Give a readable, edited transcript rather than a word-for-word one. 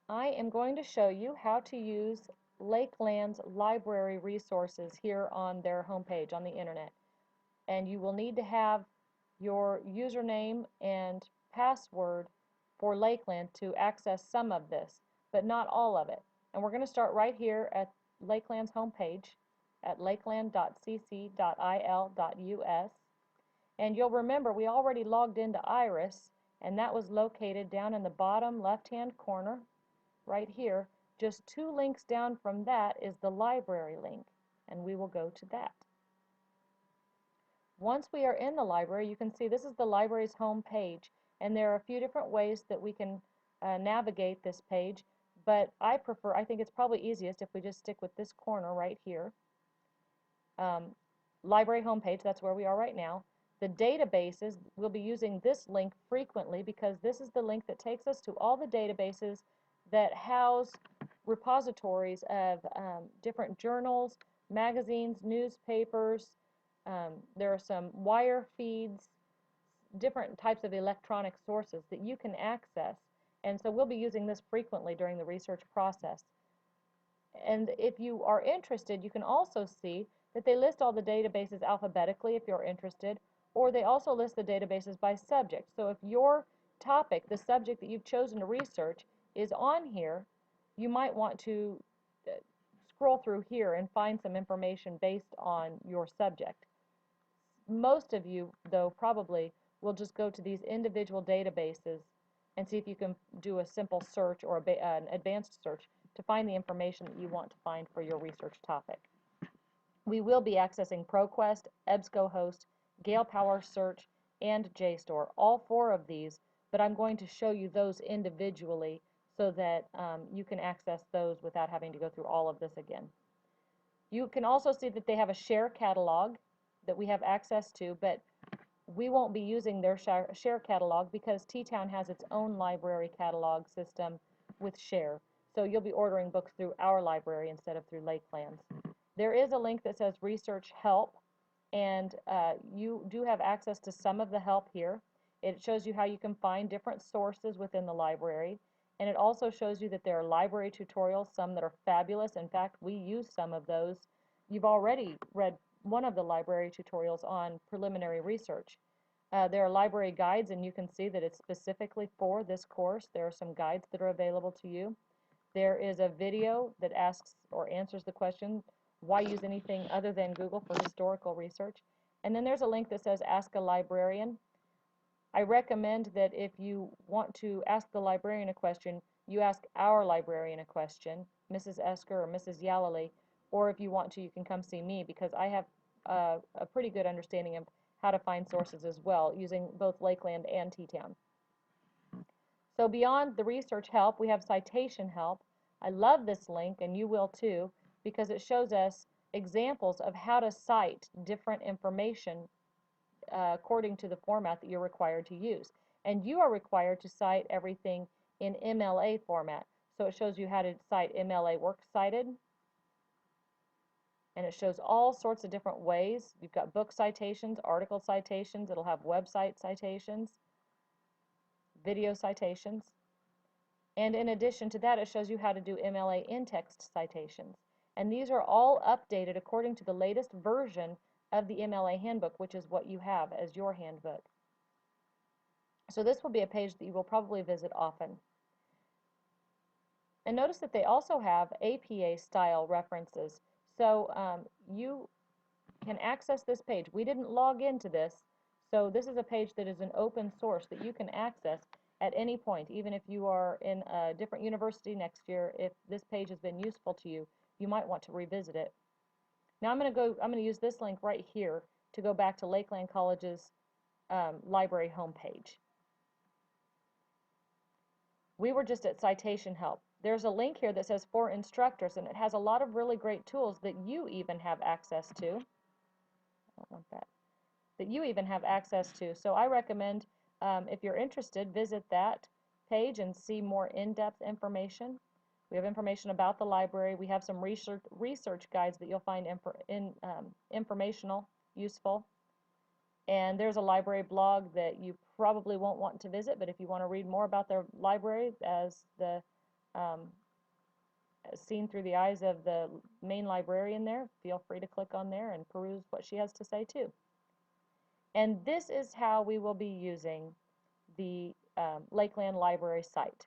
I am going to show you how to use Lakeland's library resources here on their homepage on the internet. And you will need to have your username and password for Lakeland to access some of this, but not all of it. And we're going to start right here at Lakeland's homepage at lakeland.cc.il.us. And you'll remember we already logged into Iris, and that was located down in the bottom left-hand corner right here. Just two links down from that is the library link, and we will go to that. Once we are in the library, you can see this is the library's home page, and there are a few different ways that we can navigate this page, but I think it's probably easiest if we just stick with this corner right here. Library homepage, that's where we are right now. The databases, we'll be using this link frequently because this is the link that takes us to all the databases that house repositories of different journals, magazines, newspapers. There are some wire feeds, different types of electronic sources that you can access. And so we'll be using this frequently during the research process. And if you are interested, you can also see that they list all the databases alphabetically if you're interested, or they also list the databases by subject. So if your topic, the subject that you've chosen to research, is on here, you might want to scroll through here and find some information based on your subject. Most of you, though, probably will just go to these individual databases and see if you can do a simple search or an advanced search to find the information that you want to find for your research topic. We will be accessing ProQuest, EBSCOhost, Gale Power Search, and JSTOR, all four of these, but I'm going to show you those individually so that you can access those without having to go through all of this again. You can also see that they have a share catalog that we have access to, but we won't be using their share catalog because T-Town has its own library catalog system with share. So you'll be ordering books through our library instead of through Lakeland's. There is a link that says Research Help, and you do have access to some of the help here. It shows you how you can find different sources within the library, and it also shows you that there are library tutorials, some that are fabulous. In fact, we use some of those. You've already read one of the library tutorials on preliminary research. There are library guides, and you can see that it's specifically for this course. There are some guides that are available to you. There is a video that asks or answers the question, why use anything other than Google for historical research? And then there's a link that says Ask a Librarian. I recommend that if you want to ask the librarian a question, you ask our librarian a question, Mrs. Esker or Mrs. Yallely, or if you want to, you can come see me because I have a pretty good understanding of how to find sources as well using both Lakeland and T-Town. So beyond the research help, we have citation help. I love this link, and you will too, because it shows us examples of how to cite different information according to the format that you're required to use. And you are required to cite everything in MLA format. So it shows you how to cite MLA Works Cited, and it shows all sorts of different ways. You've got book citations, article citations, it'll have website citations, video citations. And in addition to that, it shows you how to do MLA in-text citations. And these are all updated according to the latest version of the MLA handbook, which is what you have as your handbook. So this will be a page that you will probably visit often. And notice that they also have APA style references. So you can access this page. We didn't log into this, so this is a page that is an open source that you can access at any point, even if you are in a different university next year. If this page has been useful to you, you might want to revisit it. Now I'm going to use this link right here to go back to Lakeland College's library homepage. We were just at citation help. There's a link here that says for instructors, and it has a lot of really great tools that you even have access to. I don't want that. That you even have access to. So I recommend, if you're interested, visit that page and see more in-depth information. We have information about the library. We have some research guides that you'll find informational, useful. And there's a library blog that you probably won't want to visit, but if you want to read more about their library as the um, seen through the eyes of the main librarian there, feel free to click on there and peruse what she has to say too. And this is how we will be using the Lakeland Library site.